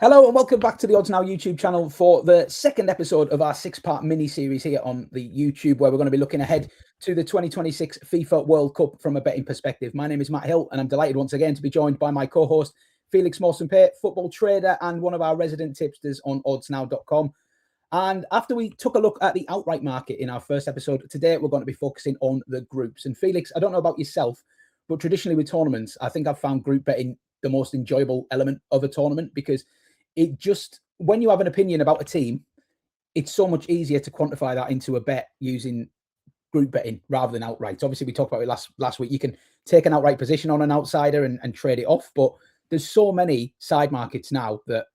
Hello and welcome back to the Odds Now YouTube channel for the second episode of our six-part mini-series here on the YouTube, where we're going to be looking ahead to the 2026 FIFA World Cup from a betting perspective. My name is Matt Hill and I'm delighted once again to be joined by my co-host, Felix Morson Pate, football trader and one of our resident tipsters on oddsnow.com. And after we took a look at the outright market in our first episode, today we're going to be focusing on the groups. And Felix, I don't know about yourself, but traditionally with tournaments, I think I've found group betting the most enjoyable element of a tournament, because it just, when you have an opinion about a team, it's so much easier to quantify that into a bet using group betting rather than outright. Obviously, we talked about it last week. You can take an outright position on an outsider and trade it off, but there's so many side markets now that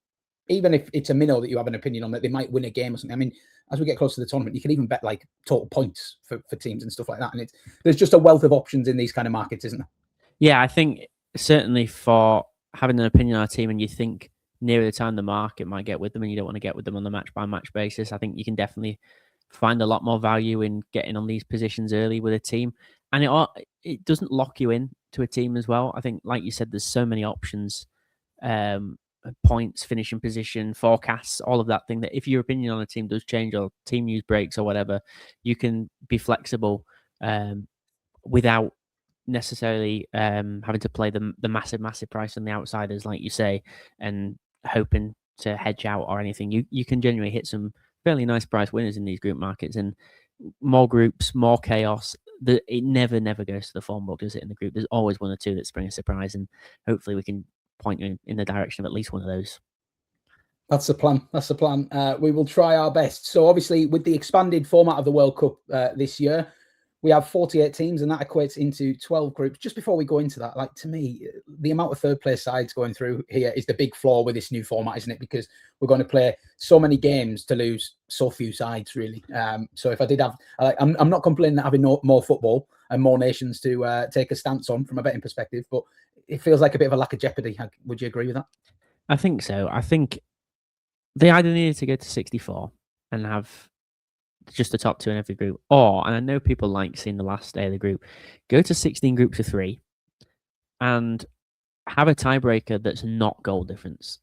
even if it's a minnow that you have an opinion on, that they might win a game or something. I mean, as we get close to the tournament, you can even bet like total points for teams and stuff like that. And there's just a wealth of options in these kind of markets, isn't there? Yeah, I think certainly for having an opinion on a team and you think nearer the time the market might get with them and you don't want to get with them on a match-by-match basis, I think you can definitely find a lot more value in getting on these positions early with a team. And it doesn't lock you in to a team as well. I think, like you said, there's so many options, points, finishing position, forecasts, all of that thing, that if your opinion on a team does change or team news breaks or whatever, you can be flexible without necessarily having to play the massive price on the outsiders, like you say, and hoping to hedge out or anything. You can genuinely hit some fairly nice price winners in these group markets, and more groups, more chaos. It never goes to the form book, does it? In the group, there's always one or two that spring a surprise, and hopefully we can point you in the direction of at least one of those. That's the plan. That's the plan. We will try our best. So obviously, with the expanded format of the World Cup this year, we have 48 teams, and that equates into 12 groups. Just before we go into that, like, to me, the amount of third place sides going through here is the big flaw with this new format, isn't it? Because we're going to play so many games to lose so few sides, really. So if I did have, I'm not complaining that having more football and more nations to take a stance on from a betting perspective, but it feels like a bit of a lack of jeopardy. Would you agree with that? I think so. I think they either needed to go to 64 and have just the top two in every group, or, and I know people like seeing the last day of the group, go to 16 groups of 3 and have a tiebreaker that's not goal difference.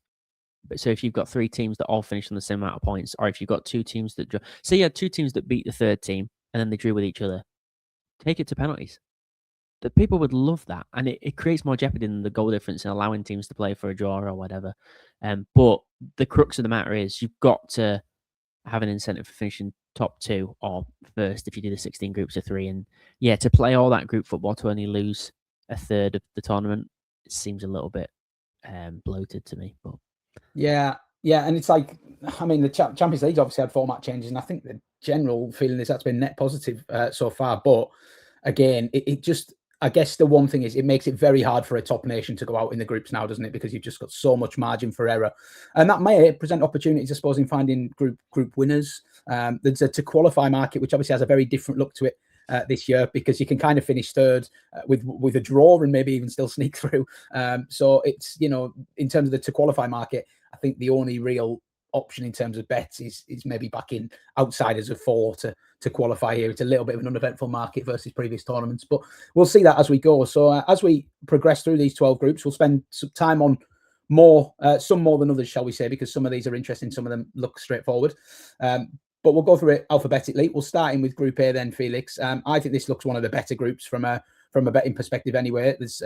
But so if you've got 3 teams that all finish on the same amount of points, or if you've got 2 teams that say you had 2 teams that beat the third team and then they drew with each other, take it to penalties. The people would love that, and it creates more jeopardy than the goal difference and allowing teams to play for a draw or whatever. But the crux of the matter is you've got to have an incentive for finishing top 2 or first if you do the 16 groups of 3. And yeah, to play all that group football to only lose a third of the tournament, it seems a little bit bloated to me. But yeah, and it's like, I mean, the Champions League obviously had format changes, and I think the general feeling is that's been net positive so far. But again, it just, I guess the one thing is it makes it very hard for a top nation to go out in the groups now, doesn't it? Because you've just got so much margin for error. And that may present opportunities, I suppose, in finding group winners. There's a to qualify market, which obviously has a very different look to it this year, because you can kind of finish third with a draw and maybe even still sneak through. So it's, you know, in terms of the to qualify market, I think the only real option in terms of bets is maybe backing outsiders of 4 to qualify here. It's a little bit of an uneventful market versus previous tournaments, but we'll see that as we go. So as we progress through these 12 groups, we'll spend some time on some more than others, shall we say, because some of these are interesting, some of them look straightforward. But we'll go through it alphabetically. We'll start in with Group A then, Felix. I think this looks one of the better groups from a betting perspective anyway. There's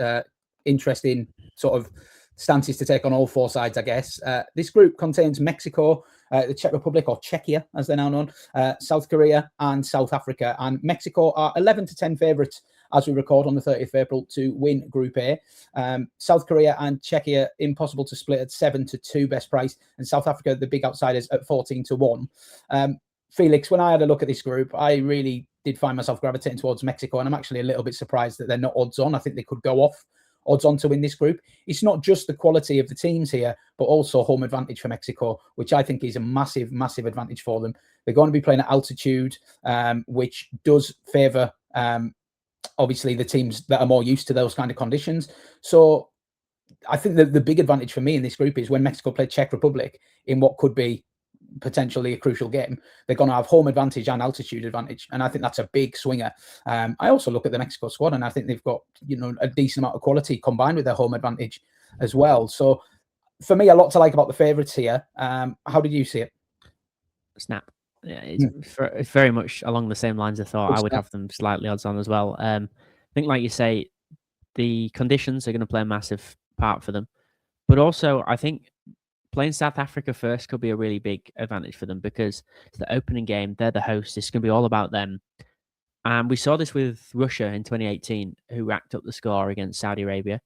interesting sort of stances to take on all 4 sides, I guess. This group contains Mexico, the Czech Republic, or Czechia, as they're now known, South Korea and South Africa. And Mexico are 11 to 10 favourites as we record on the 30th of April to win Group A. South Korea and Czechia, impossible to split at 7 to 2 best price. And South Africa, the big outsiders, at 14 to 1. Felix, when I had a look at this group, I really did find myself gravitating towards Mexico, and I'm actually a little bit surprised that they're not odds on. I think they could go off odds on to win this group. It's not just the quality of the teams here, but also home advantage for Mexico, which I think is a massive advantage for them. They're going to be playing at altitude, which does favour, obviously, the teams that are more used to those kind of conditions. So I think that the big advantage for me in this group is when Mexico play Czech Republic in what could be potentially a crucial game, they're going to have home advantage and altitude advantage, and I think that's a big swinger. I also look at the Mexico squad, and I think they've got, you know, a decent amount of quality combined with their home advantage as well. So for me, a lot to like about the favourites here. How did you see it? Snap. Yeah, it's very much along the same lines of thought. I would have them slightly odds on as well. I think, like you say, the conditions are going to play a massive part for them. But also, I think playing South Africa first could be a really big advantage for them because it's the opening game. They're the hosts. It's going to be all about them. And we saw this with Russia in 2018, who racked up the score against Saudi Arabia.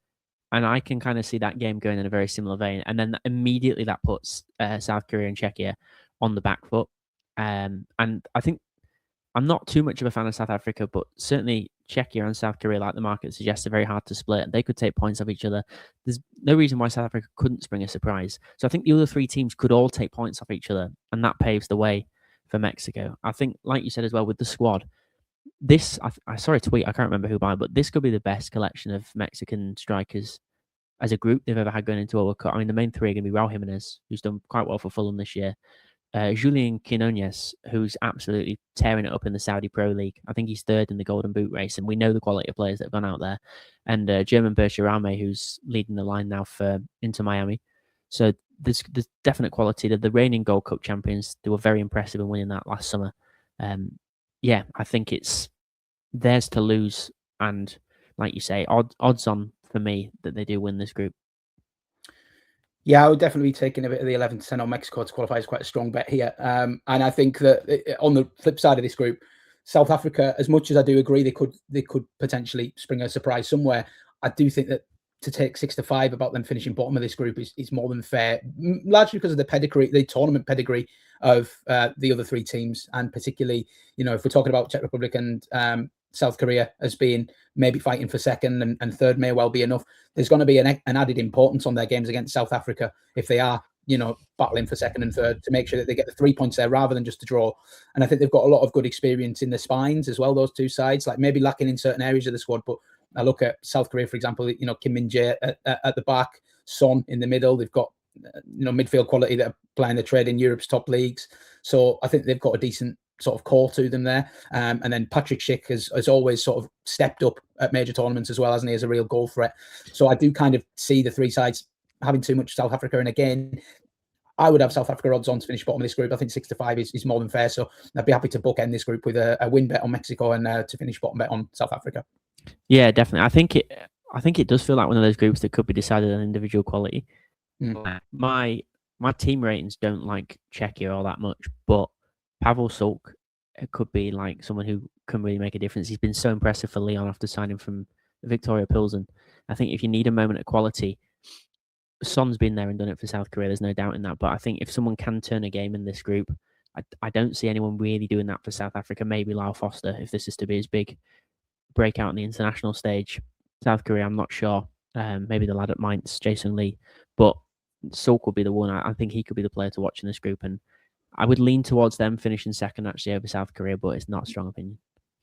And I can kind of see that game going in a very similar vein. And then immediately that puts South Korea and Czechia on the back foot. And I think I'm not too much of a fan of South Africa, but certainly Czechia and South Korea, like the market suggests, are very hard to split. They could take points off each other. There's no reason why South Africa couldn't spring a surprise. So I think the other three teams could all take points off each other, and that paves the way for Mexico. I think, like you said as well, with the squad, this, I saw a tweet, I can't remember who by, but this could be the best collection of Mexican strikers as a group they've ever had going into a World Cup. I mean, the main three are going to be Raul Jimenez, who's done quite well for Fulham this year, Julian Quinones, who's absolutely tearing it up in the Saudi Pro League. I think he's third in the Golden Boot race, and we know the quality of players that have gone out there. And German Bercherame, who's leading the line now for Inter Miami. So there's definite quality. The reigning Gold Cup champions, they were very impressive in winning that last summer. Yeah, I think it's theirs to lose. And like you say, odds on for me that they do win this group. Yeah, I would definitely be taking a bit of the 11% on Mexico to qualify as quite a strong bet here. And I think that on the flip side of this group, South Africa, as much as I do agree they could potentially spring a surprise somewhere, I do think that to take 6-5 about them finishing bottom of this group is more than fair, largely because of the pedigree, the tournament pedigree of the other three teams, and particularly, if we're talking about Czech Republic and South Korea as being maybe fighting for second and third may well be enough. There's going to be an added importance on their games against South Africa if they are, battling for second and third, to make sure that they get the 3 points there rather than just a draw. And I think they've got a lot of good experience in the spines as well, those two sides, like maybe lacking in certain areas of the squad. But I look at South Korea, for example, Kim Min-jae at the back, Son in the middle. They've got, midfield quality that are playing the trade in Europe's top leagues. So I think they've got a decent sort of core to them there. And then Patrick Schick has always sort of stepped up at major tournaments as well, hasn't he, as a real goal threat. So I do kind of see the three sides having too much South Africa. And again, I would have South Africa odds on to finish bottom of this group. I think 6-5 is more than fair. So I'd be happy to bookend this group with a win bet on Mexico and to finish bottom bet on South Africa. Yeah, definitely. I think it does feel like one of those groups that could be decided on individual quality. My team ratings don't like Czechia all that much, but Pavel Sulk could be like someone who can really make a difference. He's been so impressive for Lyon after signing from Victoria Pilsen. I think if you need a moment of quality, Son's been there and done it for South Korea. There's no doubt in that. But I think if someone can turn a game in this group, I don't see anyone really doing that for South Africa. Maybe Lyle Foster, if this is to be his big breakout on the international stage. South Korea, I'm not sure. Maybe the lad at Mainz, Jason Lee. But Sulk will be the one. I think he could be the player to watch in this group. And I would lean towards them finishing second actually over South Korea, but it's not a strong opinion.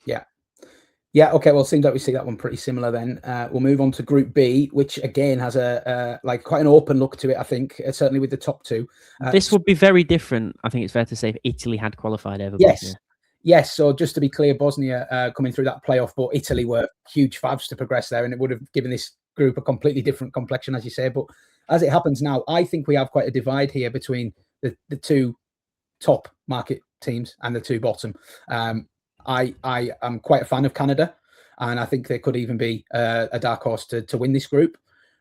Yeah. Okay. Well, it seems like we see that one pretty similar then. We'll move on to Group B, which again has a quite an open look to it, I think, certainly with the top two. This would be very different, I think it's fair to say, if Italy had qualified over Bosnia. Yes. So just to be clear, Bosnia coming through that playoff, but Italy were huge favs to progress there, and it would have given this group a completely different complexion, as you say. But as it happens now, I think we have quite a divide here between the two top market teams and the two bottom. I am quite a fan of Canada, and I think they could even be a dark horse to win this group.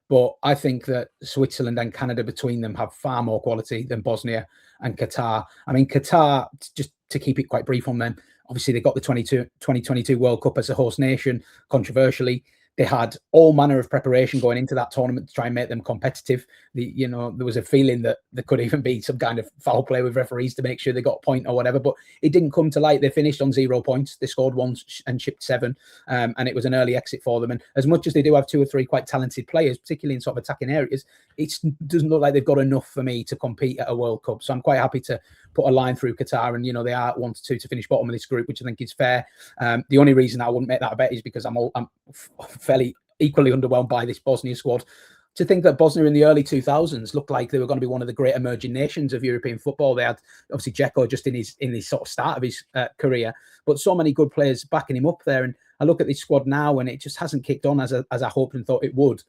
But I think that Switzerland and Canada between them have far more quality than Bosnia and Qatar. I mean, Qatar, just to keep it quite brief on them, obviously they got the 2022 World Cup as a host nation, controversially. They had all manner of preparation going into that tournament to try and make them competitive. There was a feeling that there could even be some kind of foul play with referees to make sure they got a point or whatever, but it didn't come to light. They finished on 0 points. They scored 1 and chipped 7, and it was an early exit for them. And as much as they do have 2 or 3 quite talented players, particularly in sort of attacking areas, it doesn't look like they've got enough for me to compete at a World Cup. So I'm quite happy to put a line through Qatar, and they are 1-2 to finish bottom of this group, which I think is fair. The only reason I wouldn't make that a bet is because I'm fairly equally underwhelmed by this Bosnia squad. To think that Bosnia in the early 2000s looked like they were going to be one of the great emerging nations of European football. They had obviously Dzeko just in his sort of start of his career, but so many good players backing him up there. And I look at this squad now, and it just hasn't kicked on as I hoped and thought it would.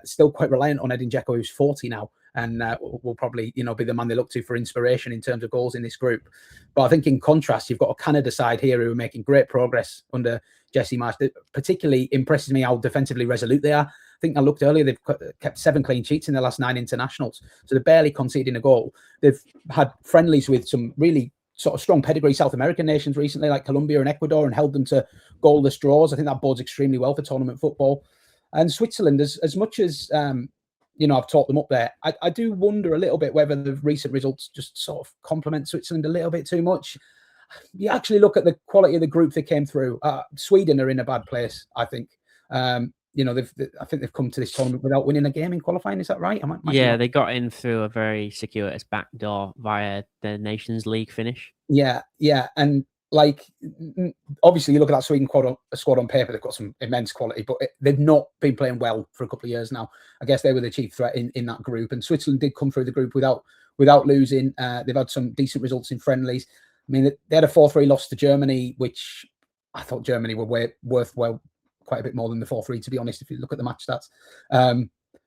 Still quite reliant on Edin Dzeko, who's 40 now. and will probably, be the man they look to for inspiration in terms of goals in this group. But I think in contrast, you've got a Canada side here who are making great progress under Jesse Marsh. It particularly impresses me how defensively resolute they are. I think I looked earlier, they've kept 7 clean sheets in their last 9 internationals. So they're barely conceding a goal. They've had friendlies with some really sort of strong pedigree South American nations recently, like Colombia and Ecuador, and held them to goalless draws. I think that bodes extremely well for tournament football. And Switzerland, as much as I've talked them up there, I do wonder a little bit whether the recent results just sort of complement Switzerland a little bit too much. You actually look at the quality of the group they came through. Sweden are in a bad place, I think. I think they've come to this tournament without winning a game in qualifying. Is that right? Yeah, they got in through a very circuitous backdoor via the Nations League finish. Yeah, and obviously you look at that Sweden squad on paper, they've got some immense quality, but they've not been playing well for a couple of years now. I guess they were the chief threat in that group, and Switzerland did come through the group without losing. They've had some decent results in friendlies. I mean, they had a 4-3 loss to Germany, which I thought Germany were worth quite a bit more than the 4-3, to be honest, if you look at the match stats.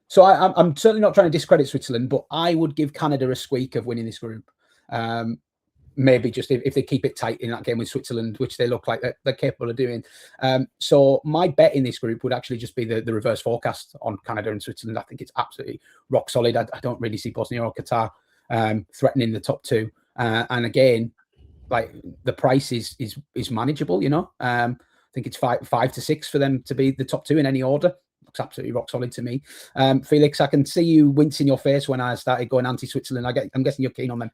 So I'm certainly not trying to discredit Switzerland, but I would give Canada a squeak of winning this group. Maybe just if they keep it tight in that game with Switzerland, which they look like they're capable of doing. So my bet in this group would actually just be the reverse forecast on Canada and Switzerland. I think it's absolutely rock solid. I don't really see Bosnia or Qatar threatening the top 2. And again, like the price is manageable. I think it's 5 to 6 for them to be the top 2 in any order. Looks absolutely rock solid to me. Felix, I can see you wincing your face when I started going anti-Switzerland. I'm guessing you're keen on them.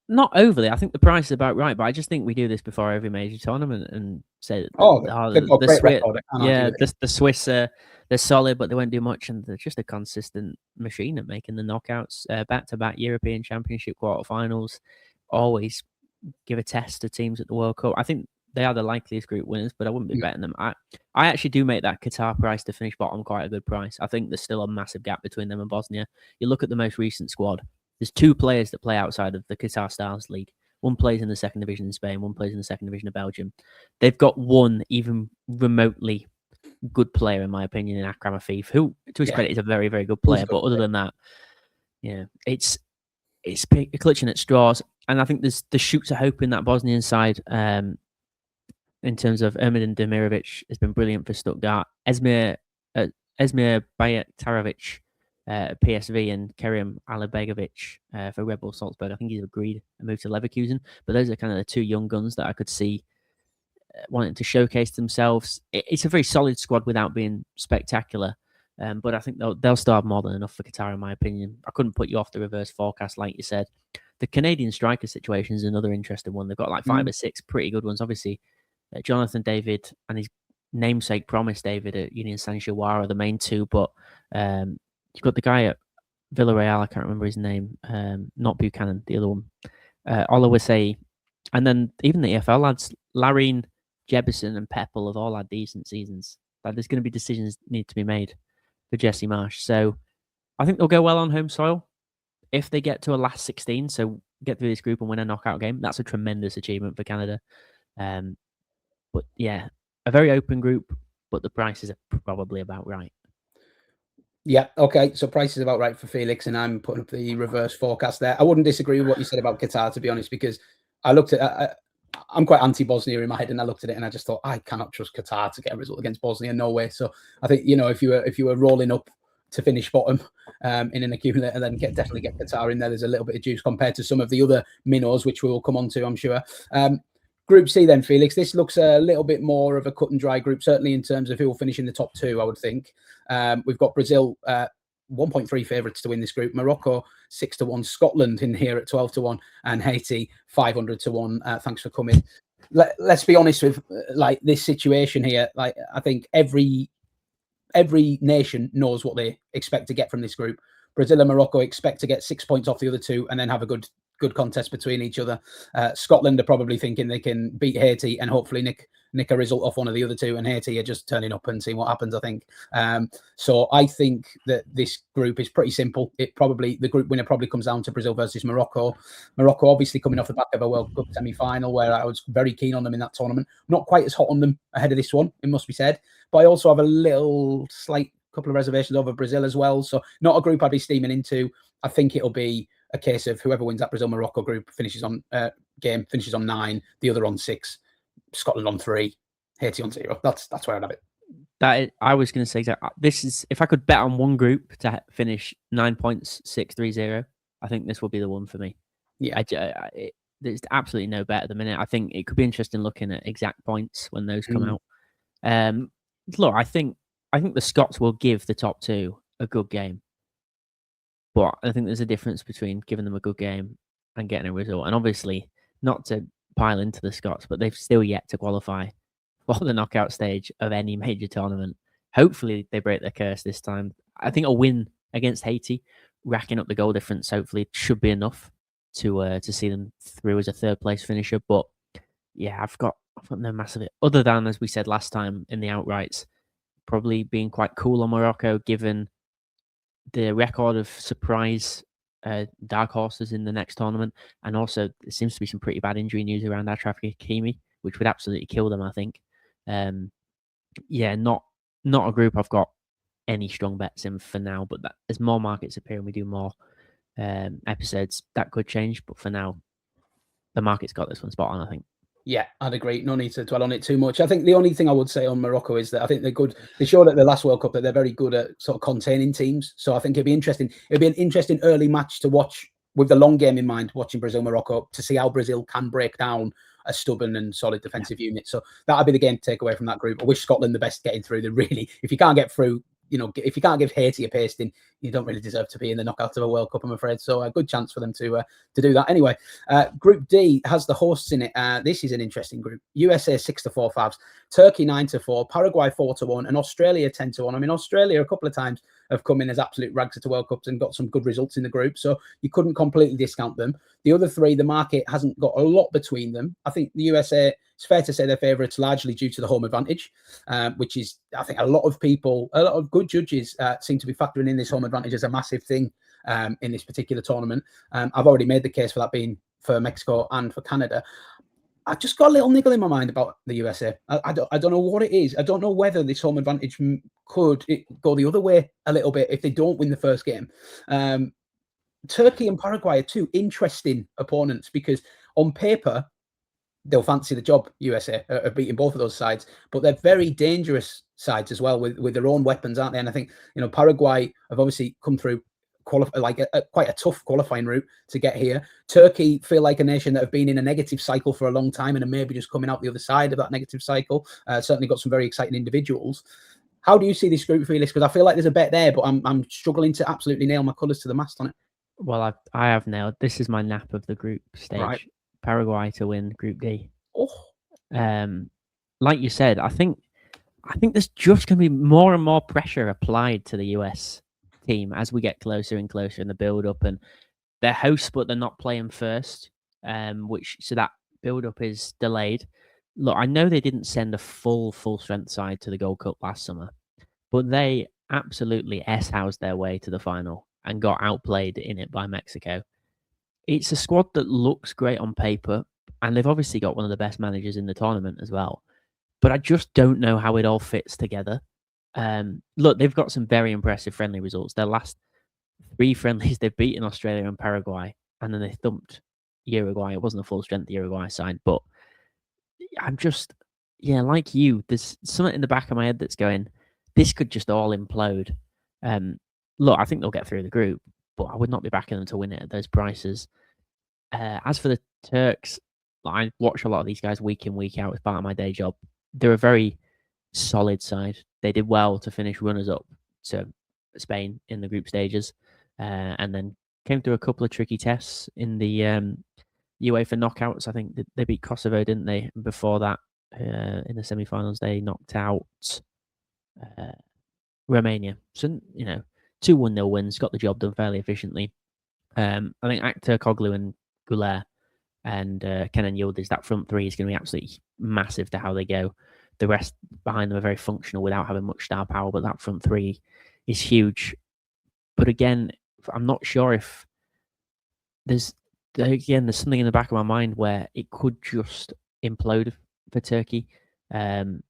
Not overly. I think the price is about right, but I just think we do this before every major tournament and say the Swiss they're solid, but they won't do much, and they're just a consistent machine at making the knockouts, back-to-back European Championship quarterfinals. Always give a test to teams at the World Cup. I think they are the likeliest group winners, but I wouldn't be betting them. I actually do make that Qatar price to finish bottom quite a good price. I think there's still a massive gap between them and Bosnia. You look at the most recent squad. There's 2 players that play outside of the Qatar Stars League. One plays in the 2nd division in Spain, one plays in the 2nd division of Belgium. They've got one even remotely good player, in my opinion, in Akram Afif, who, to his credit, is a very, very good player. But other than that, it's clutching at straws. And I think there's the shoots of hope in that Bosnian side in terms of Ermedin Demirovic has been brilliant for Stuttgart. Esmir Bajatarovic, PSV, and Kerim Alibegovic for Red Bull Salzburg. I think he's agreed a move to Leverkusen. But those are kind of the 2 young guns that I could see wanting to showcase themselves. It's a very solid squad without being spectacular. But I think they'll still have more than enough for Qatar, in my opinion. I couldn't put you off the reverse forecast, like you said. The Canadian striker situation is another interesting one. They've got like 5 or 6 pretty good ones. Obviously, Jonathan David and his namesake Promise David at Union Saint-Gilloise are the main 2, but you've got the guy at Villarreal, I can't remember his name, not Buchanan, the other one, Olawase, and then even the EFL lads, Larine, Jebison, and Peppel have all had decent seasons. Like, there's going to be decisions need to be made for Jesse Marsh. So I think they'll go well on home soil. If they get to a last 16, so get through this group and win a knockout game, that's a tremendous achievement for Canada. But yeah, a very open group, but the prices are probably about right. Yeah, okay. So price is about right for Felix, and I'm putting up the reverse forecast there. I wouldn't disagree with what you said about Qatar, to be honest, because I looked at I'm quite anti-Bosnia in my head, and I looked at it and I just thought, I cannot trust Qatar to get a result against Bosnia. No way. So I think, if you were rolling up to finish bottom in an accumulator, then definitely get Qatar in there. There's a little bit of juice compared to some of the other minnows, which we will come on to, I'm sure. Group C then, Felix. This looks a little bit more of a cut and dry group, certainly in terms of who will finish in the top 2, I would think. We've got Brazil 1.3 favourites to win this group, Morocco 6-1, Scotland in here at 12-1, and Haiti 500-1. Thanks for coming. Let's be honest with this situation here. Like, I think every nation knows what they expect to get from this group. Brazil and Morocco expect to get 6 points off the other 2 and then have a good contest between each other. Scotland are probably thinking they can beat Haiti and hopefully nick a result off one of the other 2, and Haiti are just turning up and seeing what happens, I think. So I think that this group is pretty simple. The group winner probably comes down to Brazil versus Morocco. Morocco obviously coming off the back of a World Cup semi-final where I was very keen on them in that tournament. Not quite as hot on them ahead of this one, it must be said, but I also have a slight couple of reservations over Brazil as well. So not a group I'd be steaming into. I think it'll be a case of whoever wins that Brazil-Morocco group finishes on 9, the other on 6, Scotland on 3, Haiti on 0. That's where I'd have it. I was going to say exactly. This is, if I could bet on one group to finish 9 points, 6-3-0, I think this will be the one for me. Yeah. There's absolutely no bet at the minute. I think it could be interesting looking at exact points when those come out. Look, I think the Scots will give the top 2 a good game, but I think there's a difference between giving them a good game and getting a result. And obviously, not to pile into the Scots, but they've still yet to qualify for the knockout stage of any major tournament. Hopefully, they break their curse this time. I think a win against Haiti, racking up the goal difference, hopefully should be enough to see them through as a 3rd place finisher. But yeah, I've got no mass of it. Other than, as we said last time in the outrights, probably being quite cool on Morocco, given the record of surprise dark horses in the next tournament, and also there seems to be some pretty bad injury news around Achraf Hakimi, which would absolutely kill them, I think. Yeah, not a group I've got any strong bets in for now, but that, as more markets appear and we do more episodes, that could change. But for now, the market's got this one spot on, I think. Yeah, I'd agree. No need to dwell on it too much. I think the only thing I would say on Morocco is that I think they're good. They showed at the last World Cup that they're very good at sort of containing teams. So I think it'd be interesting. It'd be an interesting early match to watch with the long game in mind, watching Brazil-Morocco, to see how Brazil can break down a stubborn and solid defensive unit. So that'd be the game to take away from that group. I wish Scotland the best getting through. They really, if you can't get through, if you can't give Haiti a pasting, you don't really deserve to be in the knockouts of a World Cup, I'm afraid. So a good chance for them to do that. Anyway, Group D has the hosts in it. This is an interesting group. USA 6-4 favs, Turkey 9-4, Paraguay 4-1, and Australia 10-1. I mean, Australia a couple of times have come in as absolute rags at the World Cups and got some good results in the group. So you couldn't completely discount them. The other 3, the market hasn't got a lot between them. I think the USA, it's fair to say they're favourites largely due to the home advantage, which is, I think, a lot of good judges seem to be factoring in this home advantage as a massive thing in this particular tournament. I've already made the case for that being for Mexico and for Canada. I just got a little niggle in my mind about the USA. I don't know what it is. I don't know whether this home advantage could go the other way a little bit if they don't win the first game. Turkey and Paraguay are 2 interesting opponents because on paper, they'll fancy the job, USA, of beating both of those sides. But they're very dangerous sides as well with their own weapons, aren't they? And I think, Paraguay have obviously come through quite a tough qualifying route to get here. Turkey feel like a nation that have been in a negative cycle for a long time and are maybe just coming out the other side of that negative cycle. Certainly got some very exciting individuals. How do you see this group, Felix? Because I feel like there's a bet there, but I'm struggling to absolutely nail my colours to the mast on it. Well, I have nailed. This is my nap of the group stage. Right. Paraguay to win Group D. Like you said, I think there's just going to be more and more pressure applied to the US team as we get closer and closer in the build-up, and they're hosts, but they're not playing first, so that build-up is delayed. Look, I know they didn't send a full strength side to the Gold Cup last summer, but they absolutely S-housed their way to the final and got outplayed in it by Mexico. It's a squad that looks great on paper, and they've obviously got one of the best managers in the tournament as well. But I just don't know how it all fits together. Look, they've got some very impressive friendly results. Their last 3 friendlies, they've beaten Australia and Paraguay, and then they thumped Uruguay. It wasn't a full-strength Uruguay side, but I'm just, like you, there's something in the back of my head that's going, this could just all implode. Look, I think they'll get through the group, but I would not be backing them to win it at those prices. As for the Turks, I watch a lot of these guys week in, week out as part of my day job. They're a very solid side. They did well to finish runners-up to Spain in the group stages, and then came through a couple of tricky tests in the UEFA knockouts. I think they beat Kosovo, didn't they? Before that, in the semi-finals, they knocked out Romania. So, 2-1-0 wins, got the job done fairly efficiently. I think Akhter, Koglu and Goulet and Kenan Yildiz, that front 3 is going to be absolutely massive to how they go. The rest behind them are very functional without having much star power, but that front 3 is huge. But again, I'm not sure if there's something in the back of my mind where it could just implode for Turkey. The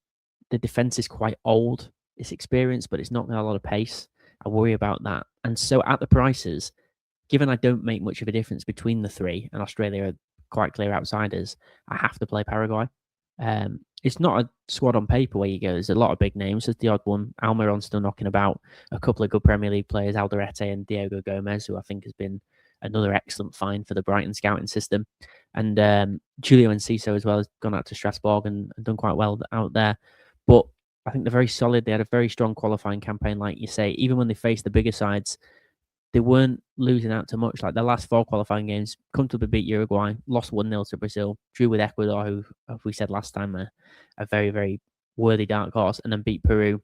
defense is quite old. It's experience, but it's not got a lot of pace. I worry about that. And so at the prices, given I don't make much of a difference between the three, and Australia are quite clear outsiders, I have to play Paraguay. It's not a squad on paper where you go. There's a lot of big names. There's the odd one. Almiron's still knocking about. A couple of good Premier League players, Alderete and Diego Gomez, who I think has been another excellent find for the Brighton scouting system. And Julio Enciso as well has gone out to Strasbourg and done quite well out there. But I think they're very solid. They had a very strong qualifying campaign, like you say. Even when they faced the bigger sides, they weren't losing out to much. Like their last 4 qualifying games, comfortably beat Uruguay, lost 1-0 to Brazil, drew with Ecuador, who, as we said last time, a very, very worthy dark horse, and then beat Peru.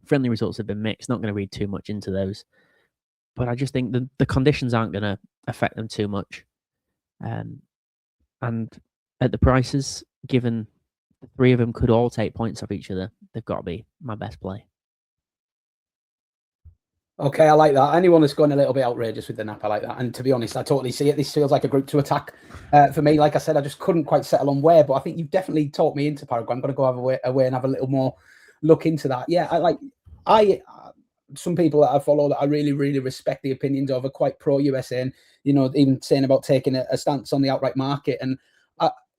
Friendly results have been mixed. Not going to read too much into those. But I just think the conditions aren't going to affect them too much. And at the prices, given the 3 of them could all take points off each other, they've got to be my best play. Okay, I like that. Anyone that's going a little bit outrageous with the nap, I like that. And to be honest, I totally see it. This feels like a group to attack for me. Like I said, I just couldn't quite settle on where, but I think you've definitely talked me into Paraguay. I'm going to go away and have a little more look into that. Yeah, some people that I follow that I really, really respect the opinions of are quite pro USA, and even saying about taking a stance on the outright market. And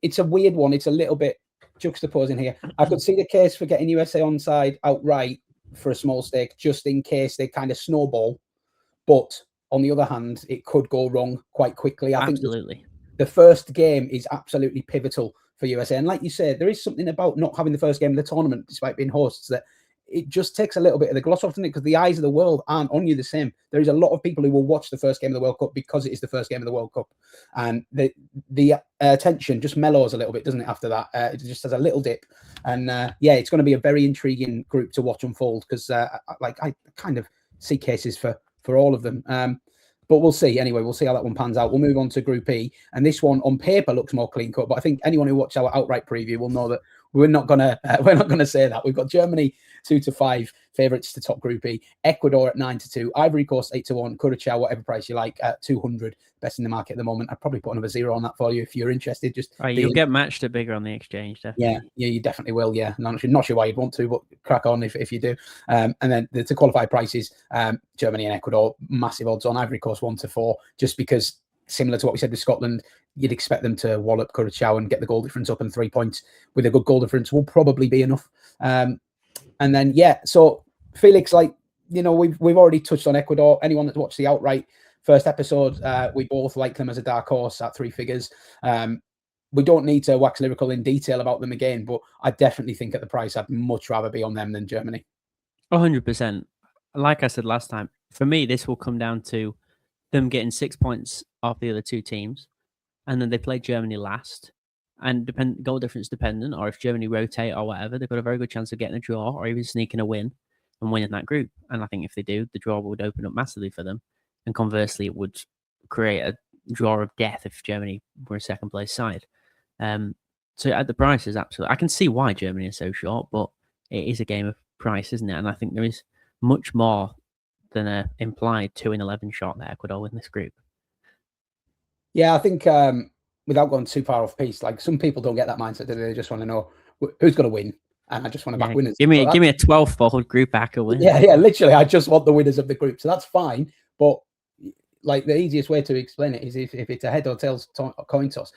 it's a weird one. It's a little bit juxtaposing here. I could see the case for getting USA onside outright for a small stake, just in case they kind of snowball. But on the other hand, it could go wrong quite quickly. I think the first game is absolutely pivotal for USA. And like you said, there is something about not having the first game of the tournament, despite being hosts, that it just takes a little bit of the gloss off, doesn't it? Because the eyes of the world aren't on you the same. There is a lot of people who will watch the first game of the World Cup because it is the first game of the World Cup. And the attention just mellows a little bit, doesn't it, after that? It just has a little dip. And it's going to be a very intriguing group to watch unfold, because I kind of see cases for all of them. But we'll see. Anyway, we'll see how that one pans out. We'll move on to Group E. And this one on paper looks more clean cut, but I think anyone who watched our outright preview will know that we're not gonna say that. We've got Germany 2-5 favourites to top Group E, Ecuador at 9-2, Ivory Coast 8-1, Curacao, whatever price you like, at 200, best in the market at the moment. I'd probably put another 0 on that for you if you're interested. You'll get matched a bigger on the exchange, definitely. Yeah, you definitely will. Yeah, not sure why you'd want to, but crack on if you do. And then the qualified prices, Germany and Ecuador, massive odds on. Ivory Coast 1-4, just because, similar to what we said with Scotland, you'd expect them to wallop Curacao and get the goal difference up, and 3 points with a good goal difference will probably be enough. And then, so Felix, we've already touched on Ecuador. Anyone that's watched the outright first episode, we both like them as a dark horse at 3 figures. We don't need to wax lyrical in detail about them again, but I definitely think at the price, I'd much rather be on them than Germany. 100%. Like I said last time, for me, this will come down to them getting 6 points off the other 2 teams, and then they play Germany last. And goal difference dependent, or if Germany rotate or whatever, they've got a very good chance of getting a draw or even sneaking a win and winning that group. And I think if they do, the draw would open up massively for them. And conversely, it would create a draw of death if Germany were a second place side. So at the prices, absolutely. I can see why Germany is so short, but it is a game of price, isn't it? And I think there is much more than an implied 2-11 shot that Ecuador win this group. Yeah, I think without going too far off piece, like some people don't get that mindset, do they? They just want to know who's going to win, and I just want to back winners. Give me a 12-fold group backer win. Yeah, literally, I just want the winners of the group, so that's fine. But like the easiest way to explain it is if it's a head or tails coin toss,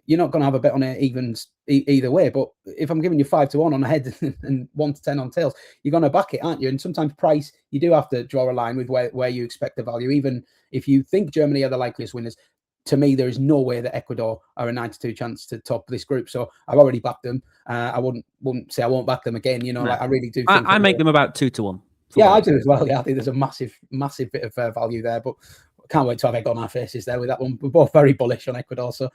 you're not going to have a bet on it evens either way. But if I'm giving you 5-1 on a head and 1-10 on tails, you're going to back it, aren't you? And sometimes price, you do have to draw a line with where you expect the value, even if you think Germany are the likeliest winners. To me, there is no way that Ecuador are a 92 chance to top this group. So I've already backed them. I wouldn't say I won't back them again. No. Like I really do think I make them about 2-1. Yeah, I do as well. Yeah, I think there's a massive bit of value there. But can't wait to have egg on our faces there with that one. We're both very bullish on Ecuador. So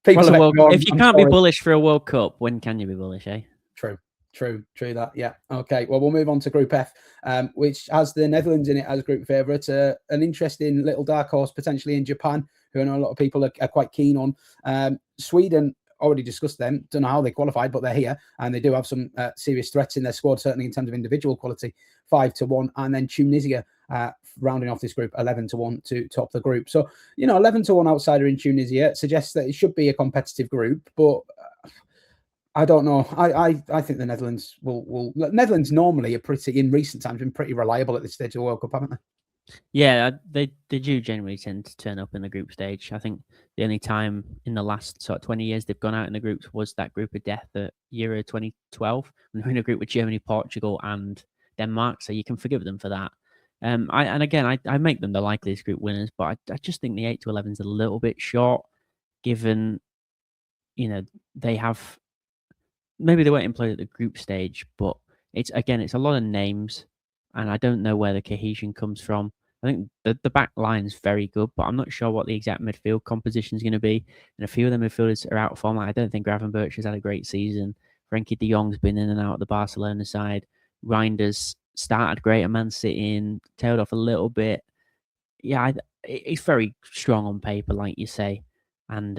if you can't be bullish for a World Cup, when can you be bullish, eh? True that. Yeah. Okay. Well, we'll move on to Group F, which has the Netherlands in it as group favourite. An interesting little dark horse potentially in Japan, who I know a lot of people are quite keen on. Sweden, already discussed them. Don't know how they qualified, but they're here, and they do have some serious threats in their squad, certainly in terms of individual quality. 5-1, and then Tunisia rounding off this group 11-1 to top the group. So 11-1 outsider in Tunisia suggests that it should be a competitive group, but I don't know. I think the Netherlands will. Netherlands normally are pretty, in recent times, been pretty reliable at this stage of the World Cup, haven't they? Yeah, they do generally tend to turn up in the group stage. I think the only time in the last sort of 20 years they've gone out in the groups was that group of death at Euro 2012 when they were in a group with Germany, Portugal, and Denmark. So you can forgive them for that. I make them the likeliest group winners, but I just think the 8 to 11 is a little bit short, given they have maybe they won't employ at the group stage, but it's a lot of names, and I don't know where the cohesion comes from. I think the back line is very good, but I'm not sure what the exact midfield composition is going to be. And a few of the midfielders are out of form. Like, I don't think Gravenberch has had a great season. Frankie de Jong's been in and out of the Barcelona side. Reinders started great at Man City and tailed off a little bit. Yeah, it's very strong on paper, like you say. And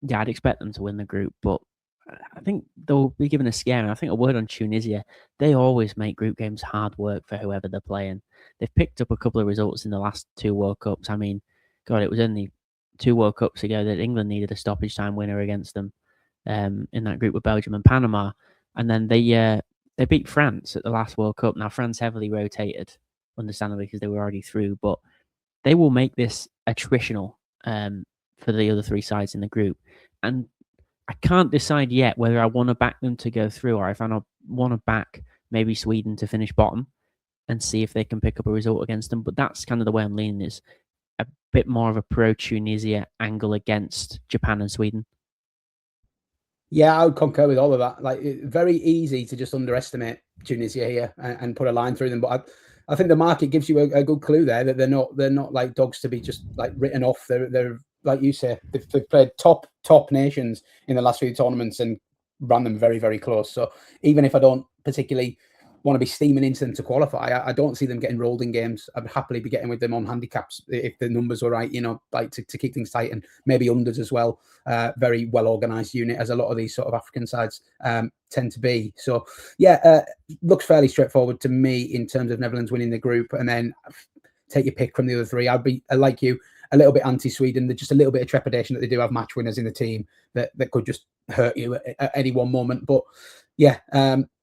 yeah, I'd expect them to win the group, but I think they'll be given a scare. And I think a word on Tunisia, they always make group games hard work for whoever they're playing. They've picked up a couple of results in the last 2 World Cups. I mean, God, it was only 2 World Cups ago that England needed a stoppage time winner against them in that group with Belgium and Panama. And then they beat France at the last World Cup. Now, France heavily rotated, understandably, because they were already through, but they will make this attritional for the other three sides in the group. And I can't decide yet whether I want to back them to go through or if I want to back maybe Sweden to finish bottom and see if they can pick up a result against them. But that's kind of the way I'm leaning, is a bit more of a pro-Tunisia angle against Japan and Sweden. Yeah, I would concur with all of that. Like, very easy to just underestimate Tunisia here and put a line through them. But I think the market gives you a good clue there that they're not like dogs to be just like written off. They're like you say, they've played top nations in the last few tournaments and ran them very, very close. So even if I don't particularly want to be steaming into them to qualify, I don't see them getting rolled in games. I'd happily be getting with them on handicaps if the numbers were right, like to keep things tight, and maybe unders as well. Very well organised unit, as a lot of these sort of African sides tend to be. So yeah, looks fairly straightforward to me in terms of Netherlands winning the group, and then take your pick from the other three. I'd be, like you, a little bit anti-Sweden. There's just a little bit of trepidation that they do have match winners in the team that could just hurt you at any one moment. But yeah,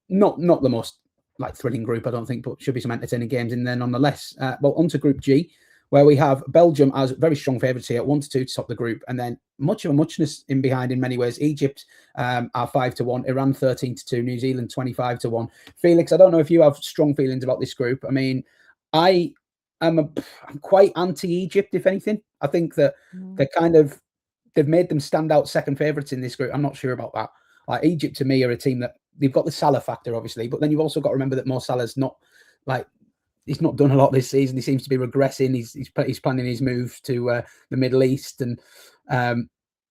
not the most like thrilling group, I don't think, but should be some entertaining games in there nonetheless. Well, on to Group G, where we have Belgium as very strong favourites here, 1-2 to top the group, and then much of a muchness in behind in many ways. Egypt are 5-1, Iran 13-2, New Zealand 25-1. Felix, I don't know if you have strong feelings about this group. I mean, I'm quite anti-Egypt, if anything. I think that they've made them stand out second favourites in this group. I'm not sure about that. Like, Egypt to me are a team that they've got the Salah factor, obviously, but then you've also got to remember that Mo Salah's not like, he's not done a lot this season. He seems to be regressing. He's planning his move to the Middle East, and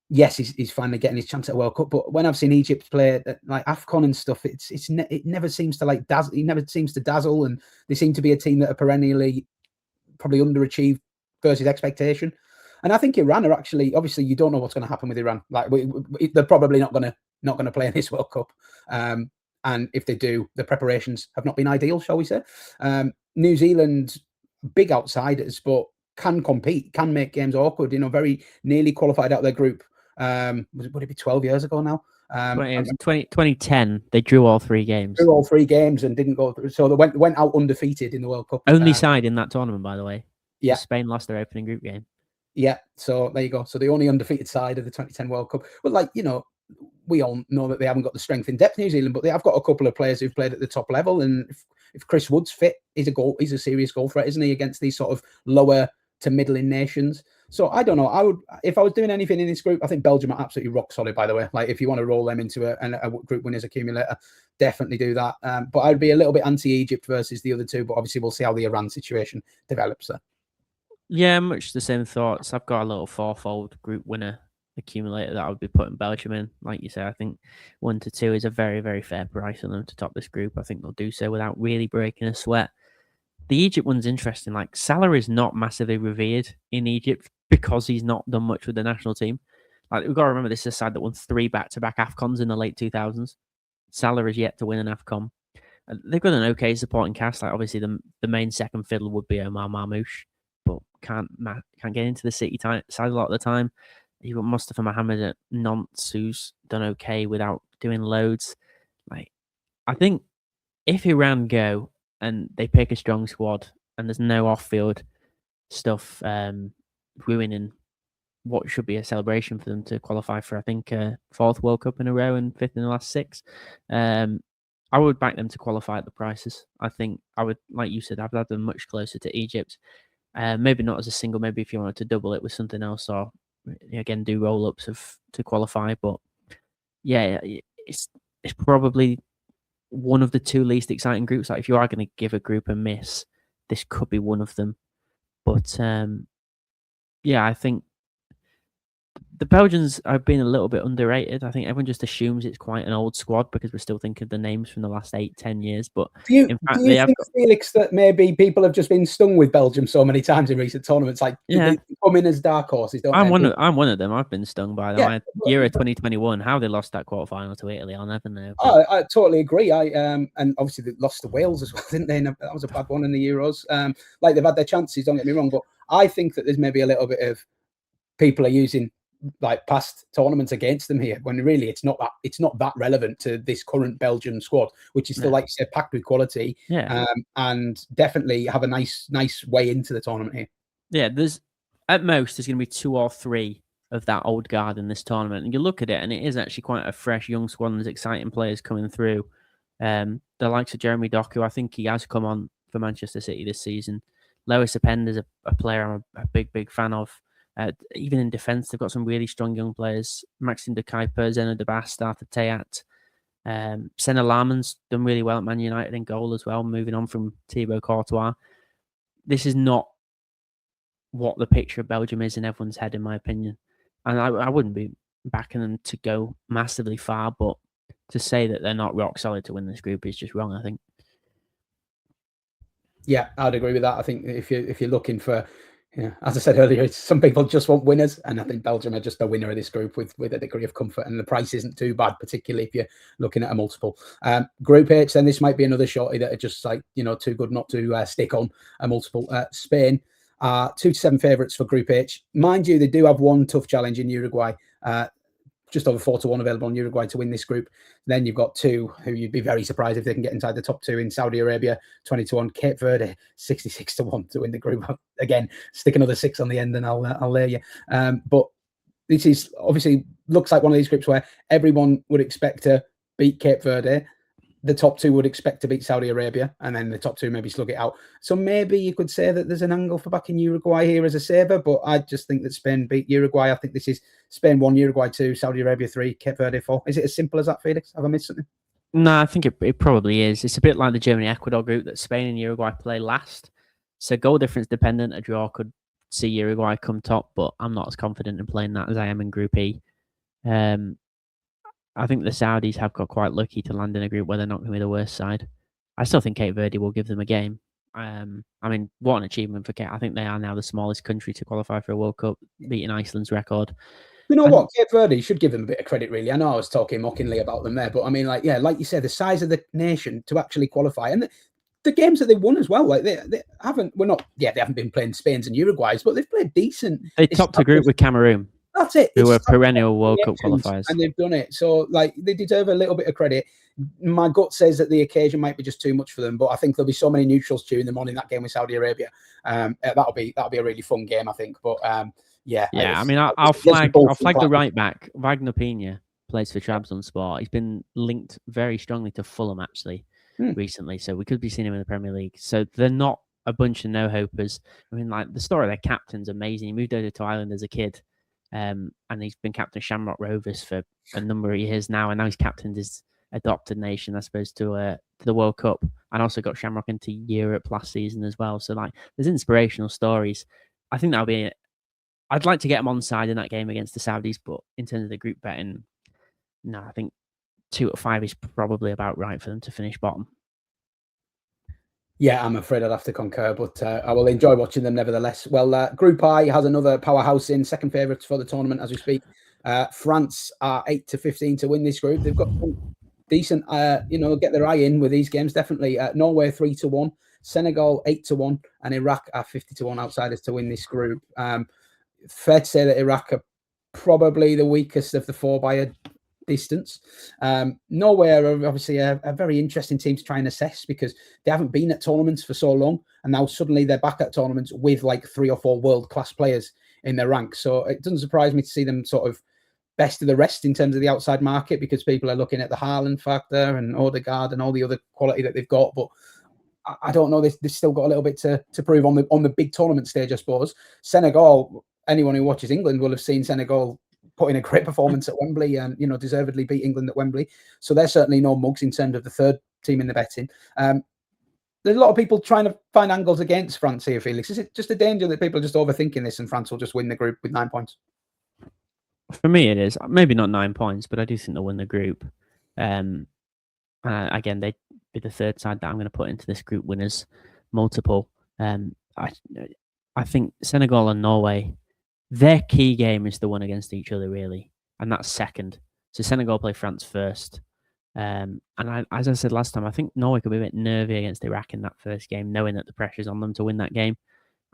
yes, he's finally getting his chance at a World Cup. But when I've seen Egypt play like AFCON and stuff, it never seems to like dazzle. He never seems to dazzle, and they seem to be a team that are perennially probably underachieved versus expectation. And I think Iran are actually, obviously, you don't know what's going to happen with Iran. Like, they're probably not going to play in this World Cup. And if they do, the preparations have not been ideal, shall we say. New Zealand, big outsiders, but can compete, can make games awkward. Very nearly qualified out of their group. Would it be 12 years ago now? 2010, they drew all 3 games. Drew all 3 games and didn't go through. So they went out undefeated in the World Cup. Only side in that tournament, by the way. Yeah. Spain lost their opening group game. Yeah, so there you go. So the only undefeated side of the 2010 World Cup. Well, we all know that they haven't got the strength in depth, New Zealand, but they have got a couple of players who've played at the top level. And if Chris Wood's fit, he's a serious goal threat, isn't he, against these sort of lower to middling nations? So I don't know. If I was doing anything in this group, I think Belgium are absolutely rock solid, by the way. Like, if you want to roll them into a group winners accumulator, definitely do that. But I'd be a little bit anti-Egypt versus the other two, but obviously we'll see how the Iran situation develops there. Yeah, much the same thoughts. I've got a little 4-fold group winner accumulator that I would be putting Belgium in. Like you say, I think 1-2 is a very, very fair price on them to top this group. I think they'll do so without really breaking a sweat. The Egypt one's interesting. Like, Salah is not massively revered in Egypt because he's not done much with the national team. Like, we've got to remember, this is a side that won 3 back-to-back AFCONs in the late 2000s. Salah is yet to win an AFCON. They've got an okay supporting cast. Like, obviously, the main second fiddle would be Omar Marmoush, but can't get into the City side a lot of the time. You've got Mustafa Mohammed at Nantes, who's done okay without doing loads. Like, I think if Iran go and they pick a strong squad and there's no off-field stuff ruining what should be a celebration for them to qualify for, I think, fourth World Cup in a row and fifth in the last six. I would back them to qualify at the prices. I think I would, like you said, I'd have them much closer to Egypt. Maybe not as a single, maybe if you wanted to double it with something else or, again, do roll-ups to qualify. But, yeah, it's probably one of the two least exciting groups. Like, if you are going to give a group a miss, this could be one of them. But, yeah, I think the Belgians have been a little bit underrated. I think everyone just assumes it's quite an old squad because we're still thinking of the names from the last 8-10 years. But in fact, do you think, Felix, that maybe people have just been stung with Belgium so many times in recent tournaments? Like, they come in as dark horses, don't I'm they? I'm one of them. I've been stung by them. Yeah, Euro 2021, how they lost that quarterfinal to Italy, I'll never know. I totally agree. And obviously they lost to Wales as well, didn't they? And that was a bad one in the Euros. Like, they've had their chances, don't get me wrong, but I think that there's maybe a little bit of people are using like past tournaments against them here, when really it's not that relevant to this current Belgian squad, which is still, like you said, packed with quality. And definitely have a nice way into the tournament here. Yeah, there's going to be 2 or 3 of that old guard in this tournament, and you look at it, and it is actually quite a fresh young squad, and there's exciting players coming through. The likes of Jeremy Doku, I think he has come on for Manchester City this season. Lois Openda is a player I'm a big fan of. Even in defence, they've got some really strong young players. Maxime de Kuiper, Zeno de Bast, Arthur Théat. Senna Laman's done really well at Man United in goal as well, moving on from Thibaut Courtois. This is not what the picture of Belgium is in everyone's head, in my opinion. And I wouldn't be backing them to go massively far, but to say that they're not rock solid to win this group is just wrong, I think. Yeah, I'd agree with that. I think if you're looking for, as I said earlier, some people just want winners, and I think Belgium are just a winner of this group with a degree of comfort, and the price isn't too bad, particularly if you're looking at a multiple. Group H, then this might be another shorty that are just like, too good not to stick on a multiple. Spain are 2-7 favourites for Group H. Mind you, they do have one tough challenge in Uruguay. Just over 4-1 available on Uruguay to win this group. Then you've got 2 who you'd be very surprised if they can get inside the top 2 in Saudi Arabia, 20-1, Cape Verde, 66-1 to win the group. Again, stick another 6 on the end and I'll lay you. But this is obviously looks like one of these groups where everyone would expect to beat Cape Verde. The top 2 would expect to beat Saudi Arabia, and then the top 2 maybe slug it out. So maybe you could say that there's an angle for backing Uruguay here as a saver, but I just think that Spain beat Uruguay. I think this is Spain 1, Uruguay 2, Saudi Arabia 3, Cape Verde 4. Is it as simple as that, Felix? Have I missed something? No, I think it probably is. It's a bit like the Germany-Ecuador group that Spain and Uruguay play last. So goal difference dependent, a draw could see Uruguay come top, but I'm not as confident in playing that as I am in Group E. I think the Saudis have got quite lucky to land in a group where they're not going to be the worst side. I still think Cape Verde will give them a game. I mean, what an achievement for Cape. I think they are now the smallest country to qualify for a World Cup, beating Iceland's record. You know what? Cape Verde should give them a bit of credit, really. I know I was talking mockingly about them there, but I mean, like you said, the size of the nation to actually qualify, and the games that they've won as well. Like they haven't been playing Spain's and Uruguay's, but they've played decent. They topped a group with Cameroon. That's it. Who were perennial World Cup qualifiers. And they've done it. So, like, they deserve a little bit of credit. My gut says that the occasion might be just too much for them, but I think there'll be so many neutrals cheering them on in that game with Saudi Arabia. That'll be a really fun game, I think. But, yeah. I mean, I'll flag the right back. Wagner Pina plays for Trabzonspor. He's been linked very strongly to Fulham, actually, recently. So we could be seeing him in the Premier League. So they're not a bunch of no-hopers. I mean, like, the story of their captain's amazing. He moved over to Ireland as a kid. And he's been captain of Shamrock Rovers for a number of years now, and now he's captained his adopted nation, I suppose, to the World Cup, and also got Shamrock into Europe last season as well. So, like, there's inspirational stories. I think that'll be it. I'd like to get them on side in that game against the Saudis, but in terms of the group betting, no, I think 2-5 is probably about right for them to finish bottom. Yeah, I'm afraid I'd have to concur, but I will enjoy watching them nevertheless. Well, Group I has another powerhouse in, second favourites for the tournament as we speak. France are 8-15 to win this group. They've got decent, get their eye in with these games, definitely. Norway 3-1, Senegal 8-1, and Iraq are 50-1 outsiders to win this group. Fair to say that Iraq are probably the weakest of the four by a distance. Norway are obviously a very interesting team to try and assess because they haven't been at tournaments for so long, and now suddenly they're back at tournaments with like 3 or 4 world-class players in their ranks. So it doesn't surprise me to see them sort of best of the rest in terms of the outside market, because people are looking at the Haaland factor and Odegaard and all the other quality that they've got. But I don't know, they've still got a little bit to prove on the big tournament stage, I suppose. Senegal, anyone who watches England will have seen Senegal put in a great performance at Wembley and, you know, deservedly beat England at Wembley. So they're certainly no mugs in terms of the third team in the betting. There's a lot of people trying to find angles against France here, Felix. Is it just a danger that people are just overthinking this and France will just win the group with 9 points? For me, it is. Maybe not 9 points, but I do think they'll win the group. Again, they'd be the third side that I'm going to put into this group winners multiple. I think Senegal and Norway, their key game is the one against each other, really, and that's second. So Senegal play France first. And as I said last time, I think Norway could be a bit nervy against Iraq in that first game, knowing that the pressure's on them to win that game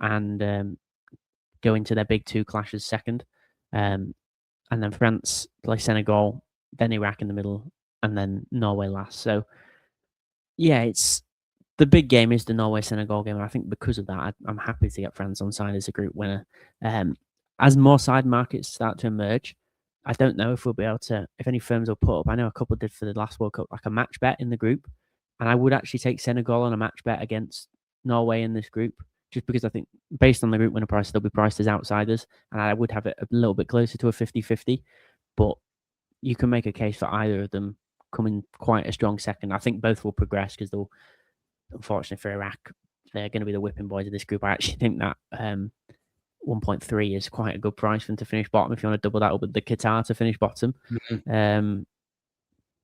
and go into their big 2 clashes second. And then France play Senegal, then Iraq in the middle, and then Norway last. So, yeah, it's the big game is the Norway-Senegal game. And I think because of that, I'm happy to get France on side as a group winner. As more side markets start to emerge, I don't know if we'll be able to, if any firms will put up, I know a couple did for the last World Cup, like a match bet in the group. And I would actually take Senegal on a match bet against Norway in this group, just because I think based on the group winner price, they'll be priced as outsiders. And I would have it a little bit closer to a 50-50. But you can make a case for either of them coming quite a strong second. I think both will progress because they'll, unfortunately for Iraq, they're going to be the whipping boys of this group. I actually think that 1.3 is quite a good price for them to finish bottom if you want to double that up with the Qatar to finish bottom. Mm-hmm.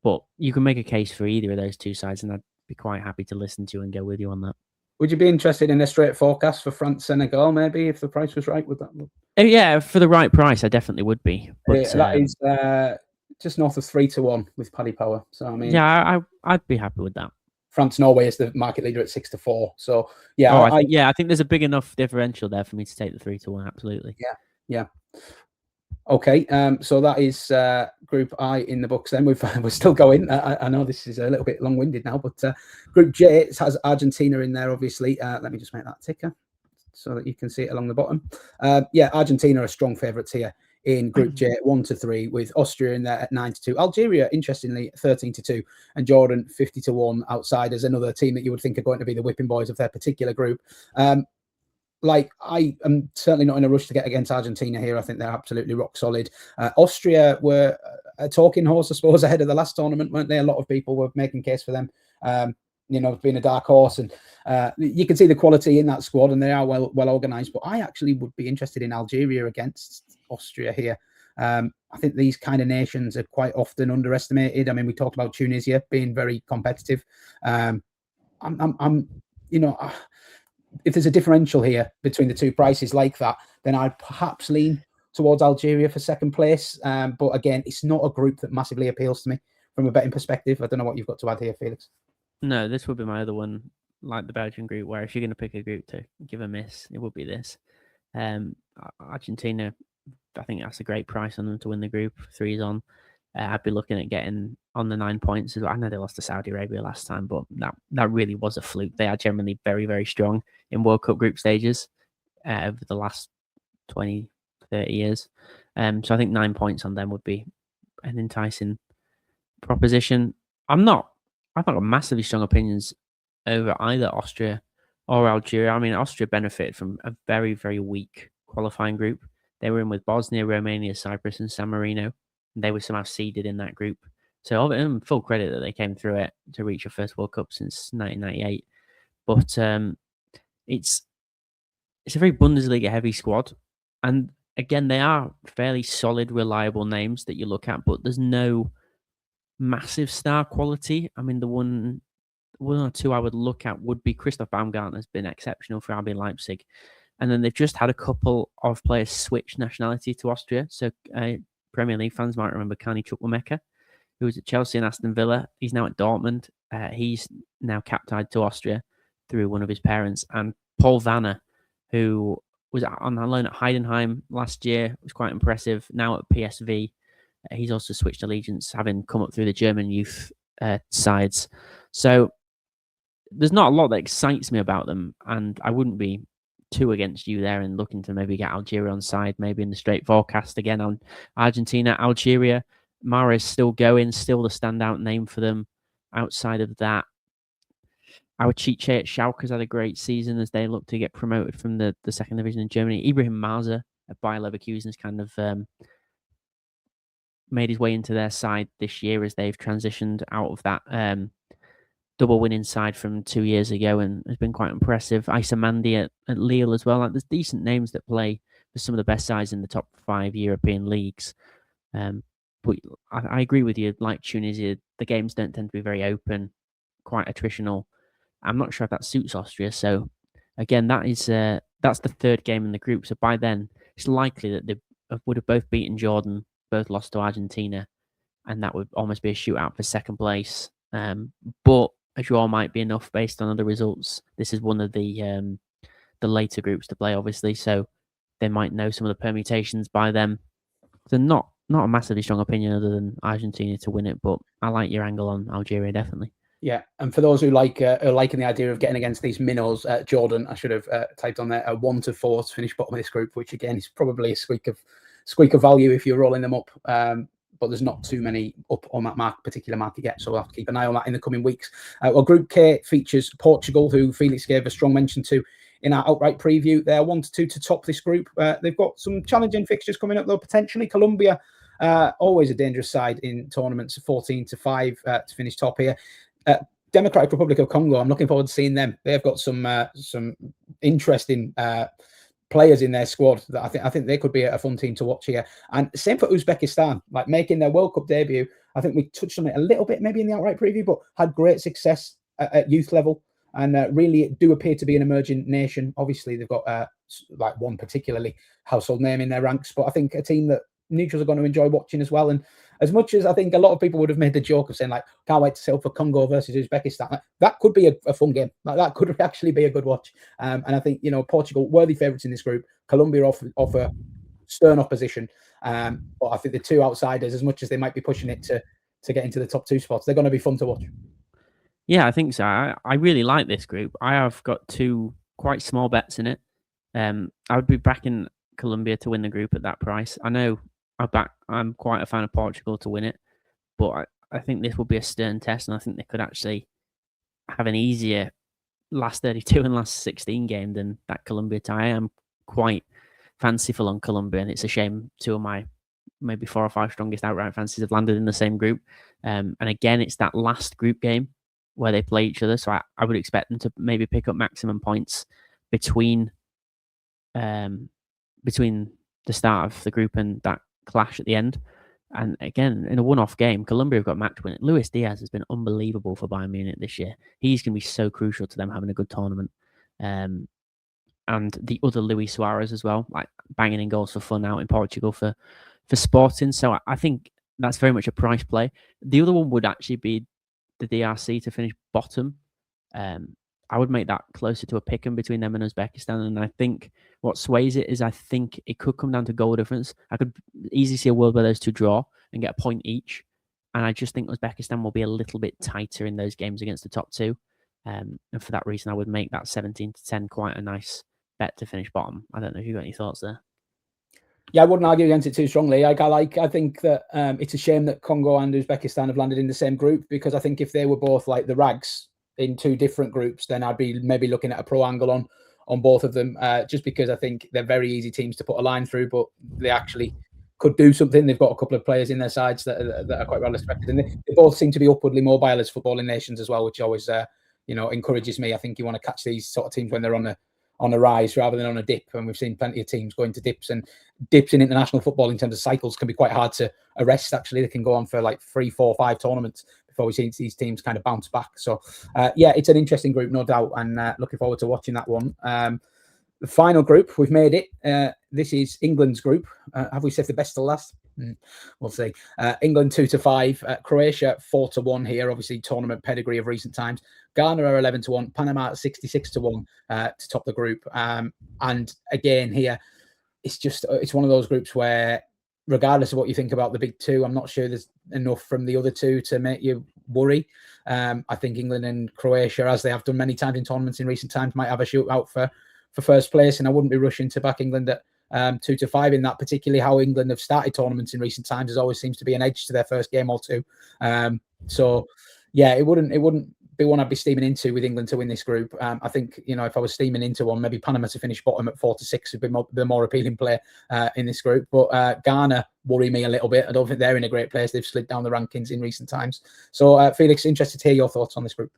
But you can make a case for either of those two sides, and I'd be quite happy to listen to you and go with you on that. Would you be interested in a straight forecast for France Senegal, maybe, if the price was right? Would that look? Yeah, for the right price, I definitely would be. But that is just north of 3-1 with Paddy Power. So I mean, yeah, I'd be happy with that. France Norway is the market leader at 6-4. So yeah, I think there's a big enough differential there for me to take the 3-1. Absolutely. Yeah. Okay, so that is Group I in the books. Then we're still going. I know this is a little bit long-winded now, but Group J has Argentina in there. Obviously, let me just make that ticker so that you can see it along the bottom. Argentina are strong favourites here in Group J, 1-3, with Austria in there at 9-2. Algeria, interestingly, 13-2, and Jordan 50-1. Outsiders, another team that you would think are going to be the whipping boys of their particular group. I am certainly not in a rush to get against Argentina here. I think they're absolutely rock solid. Austria were a talking horse, I suppose, ahead of the last tournament, weren't they? A lot of people were making case for them, being a dark horse, and you can see the quality in that squad, and they are well organised. But I actually would be interested in Algeria against Austria here. I think these kind of nations are quite often underestimated. I mean, we talked about Tunisia being very competitive. If there's a differential here between the two prices like that, then I'd perhaps lean towards Algeria for second place. But again, it's not a group that massively appeals to me from a betting perspective. I don't know what you've got to add here, Felix. No, this would be my other one, like the Belgian group, where if you're going to pick a group to give a miss, it would be this. Argentina, I think that's a great price on them to win the group. 3's on. I'd be looking at getting on the 9 points. I know they lost to Saudi Arabia last time, but that really was a fluke. They are generally very, very strong in World Cup group stages over the last 20, 30 years. So I think 9 points on them would be an enticing proposition. I've not got massively strong opinions over either Austria or Algeria. I mean, Austria benefited from a very, very weak qualifying group. They were in with Bosnia, Romania, Cyprus, and San Marino. They were somehow seeded in that group. So full credit that they came through it to reach a first World Cup since 1998. But it's a very Bundesliga heavy squad. And again, they are fairly solid, reliable names that you look at, but there's no massive star quality. I mean, the one or two I would look at would be Christoph Baumgartner has been exceptional for RB Leipzig. And then they've just had a couple of players switch nationality to Austria. So Premier League fans might remember Kani Chukwuemeka, who was at Chelsea and Aston Villa. He's now at Dortmund. He's now cap-tied to Austria through one of his parents. And Paul Vanner, who was on loan at Heidenheim last year. Was quite impressive. Now at PSV, he's also switched allegiance, having come up through the German youth sides. So there's not a lot that excites me about them, and I wouldn't be too against you there and looking to maybe get Algeria on side, maybe in the straight forecast again on Argentina, Algeria. Mahrez still going, still the standout name for them. Outside of that, our Chiche at Schalke has had a great season as they look to get promoted from the second division in Germany. Ibrahim Marza at Bayer Leverkusen has kind of made his way into their side this year as they've transitioned out of that double winning side from 2 years ago and has been quite impressive. Issa Mandi at Lille as well. Like, there's decent names that play for some of the best sides in the top 5 European leagues. But I agree with you. Like Tunisia, the games don't tend to be very open, quite attritional. I'm not sure if that suits Austria. So again, that's the third game in the group. So by then, it's likely that they would have both beaten Jordan, both lost to Argentina, and that would almost be a shootout for second place. But a draw might be enough based on other results. This is one of the later groups to play, obviously, so they might know some of the permutations by then. So not a massively strong opinion other than Argentina to win it, but I like your angle on Algeria, definitely. Yeah, and for those who are liking the idea of getting against these minnows, Jordan, I should have typed on there a 1-4 to finish bottom of this group, which again is probably a squeak of value if you're rolling them up. But there's not too many up on that particular market yet, so we'll have to keep an eye on that in the coming weeks. Well, Group K features Portugal, who Felix gave a strong mention to in our outright preview. They're 1-2 to top this group. They've got some challenging fixtures coming up, though, potentially. Colombia, always a dangerous side in tournaments, 14-5 to finish top here. Democratic Republic of Congo, I'm looking forward to seeing them. They've got some interesting players in their squad that I think they could be a fun team to watch here. And same for Uzbekistan, like making their World Cup debut. I think we touched on it a little bit maybe in the outright preview, but had great success at youth level and really do appear to be an emerging nation. Obviously, they've got like one particularly household name in their ranks, but I think a team that neutrals are going to enjoy watching as well. And as much as I think a lot of people would have made the joke of saying, like, can't wait to set up for Congo versus Uzbekistan, that could be a fun game. Like, that could actually be a good watch. And I think, Portugal, worthy favourites in this group. Colombia offer stern opposition. But I think the two outsiders, as much as they might be pushing it to get into the top 2 spots, they're going to be fun to watch. Yeah, I think so. I really like this group. I have got 2 quite small bets in it. I would be backing Colombia to win the group at that price. I know I'm quite a fan of Portugal to win it, but I think this will be a stern test, and I think they could actually have an easier last 32 and last 16 game than that Colombia tie. I am quite fanciful on Colombia, and it's a shame 2 of my maybe 4 or 5 strongest outright fancies have landed in the same group. And again, it's that last group game where they play each other, so I would expect them to maybe pick up maximum points between the start of the group and that clash at the end. And again, in a one-off game, Colombia have got match win. Luis Diaz has been unbelievable for Bayern Munich this year. He's going to be so crucial to them having a good tournament. And the other Luis Suarez as well, like banging in goals for fun out in Portugal for Sporting. So I think that's very much a price play. The other one would actually be the DRC to finish bottom. I would make that closer to a pick-em between them and Uzbekistan. And I think what sways it is I think it could come down to goal difference. I could easily see a world where those 2 draw and get a point each. And I just think Uzbekistan will be a little bit tighter in those games against the top 2. And for that reason, I would make that 17-10 quite a nice bet to finish bottom. I don't know if you've got any thoughts there. Yeah, I wouldn't argue against it too strongly. I think that it's a shame that Congo and Uzbekistan have landed in the same group, because I think if they were both like the rags in 2 different groups, then I'd be maybe looking at a pro angle on both of them, just because I think they're very easy teams to put a line through, but they actually could do something. They've got a couple of players in their sides that are quite well respected, and they both seem to be upwardly mobile as footballing nations as well, which always encourages me. I think you want to catch these sort of teams when they're on a rise rather than on a dip, and we've seen plenty of teams going to dips, and dips in international football in terms of cycles can be quite hard to arrest. Actually, they can go on for like 3, 4, 5 tournaments before we see these teams kind of bounce back. So yeah, it's an interesting group, no doubt, and looking forward to watching that one. The final group, we've made it. This is England's group. Have we saved the best till last? We'll see. England 2-5, Croatia 4-1 here. Obviously, tournament pedigree of recent times. Ghana are 11-1, Panama at 66-1 to top the group. And again, here it's one of those groups where, regardless of what you think about the big two, I'm not sure there's enough from the other two to make you worry. I think England and Croatia, as they have done many times in tournaments in recent times, might have a shootout for first place, and I wouldn't be rushing to back England at 2-5 in that. Particularly how England have started tournaments in recent times, there always seems to be an edge to their first game or two. So yeah, it wouldn't be one I'd be steaming into with England to win this group. I think, if I was steaming into one, maybe Panama to finish bottom at 4-6 would be the more appealing play in this group. But Ghana worry me a little bit. I don't think they're in a great place. They've slid down the rankings in recent times. So Felix, interested to hear your thoughts on this group.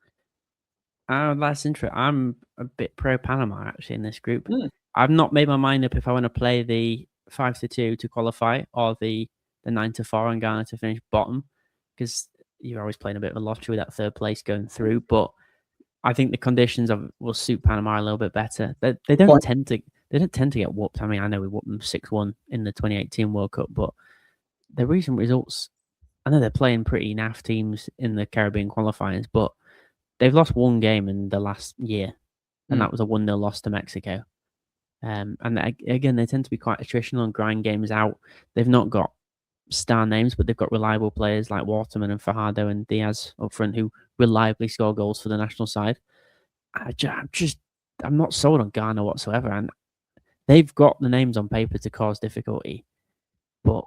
That's interesting. I'm a bit pro Panama actually in this group. I've not made my mind up if I want to play the 5-2 to qualify or the 9-4 on Ghana to finish bottom, because you're always playing a bit of a lottery with that third place going through. But I think the conditions will suit Panama a little bit better. They don't tend to get whooped. I mean, I know we whooped them 6-1 in the 2018 World Cup, but the recent results, I know they're playing pretty naff teams in the Caribbean qualifiers, but they've lost one game in the last year, and that was a 1-0 loss to Mexico. And again, they tend to be quite attritional and grind games out. They've not got star names, but they've got reliable players like Waterman and Fajardo and Diaz up front who reliably score goals for the national side. I'm not sold on Ghana whatsoever, and they've got the names on paper to cause difficulty. But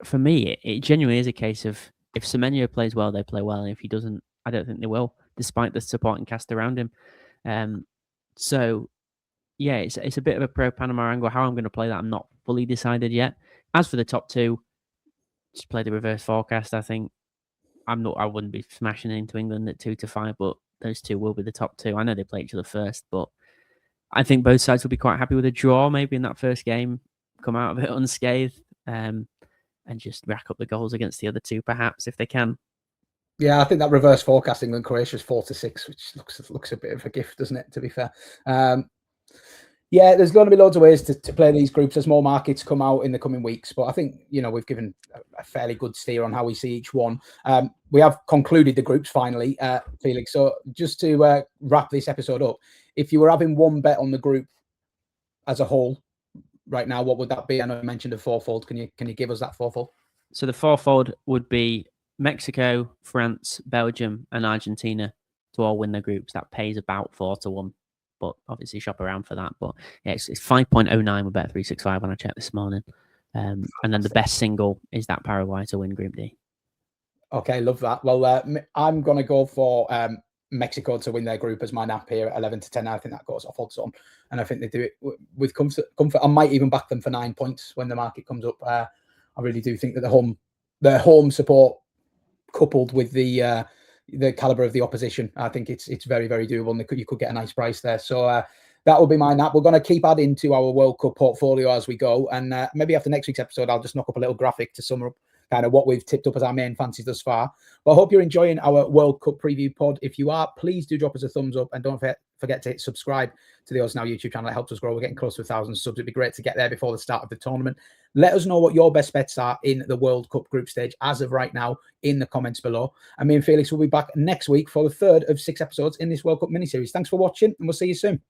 for me, it genuinely is a case of if Semenyo plays well, they play well, and if he doesn't, I don't think they will, despite the supporting cast around him. So yeah, it's a bit of a pro Panama angle. How I'm going to play that, I'm not fully decided yet. As for the top two, just play the reverse forecast. I think I wouldn't be smashing into England at 2-5, but those two will be the top two. I know they play each other first, but I think both sides will be quite happy with a draw, maybe in that first game, come out of it unscathed, and just rack up the goals against the other two, perhaps, if they can. Yeah, I think that reverse forecast England Croatia is 4-6, which looks a bit of a gift, doesn't it? To be fair. Yeah, there's going to be loads of ways to play these groups as more markets come out in the coming weeks. But I think, we've given a fairly good steer on how we see each one. We have concluded the groups finally, Felix. So just to wrap this episode up, if you were having one bet on the group as a whole right now, what would that be? I know you mentioned a fourfold. Can you give us that fourfold? So the fourfold would be Mexico, France, Belgium, and Argentina to all win their groups. That pays about 4-1. But obviously shop around for that. But yeah, it's 5.09 with Bet365 when I checked this morning. And then the best single is that Paraguay to win Group D. Okay, love that. Well, I'm going to go for Mexico to win their group as my nap here at 11-10. I think that goes off odds on. And I think they do it with comfort. I might even back them for 9 points when the market comes up. I really do think that the home support coupled with the caliber of the opposition, I think it's very, very doable, and you could get a nice price there. So that will be my nap. We're going to keep adding to our World Cup portfolio as we go, and maybe after next week's episode, I'll just knock up a little graphic to sum up kind of what we've tipped up as our main fancies thus far. But I hope you're enjoying our World Cup preview pod. If you are, please do drop us a thumbs up, and don't forget to hit subscribe to the Us Now YouTube channel. It helps us grow. We're getting close to 1,000 subs. It'd be great to get there before the start of the tournament. Let us know what your best bets are in the World Cup group stage as of right now in the comments below. And me and Felix will be back next week for the third of 6 episodes in this World Cup mini-series. Thanks for watching, and we'll see you soon.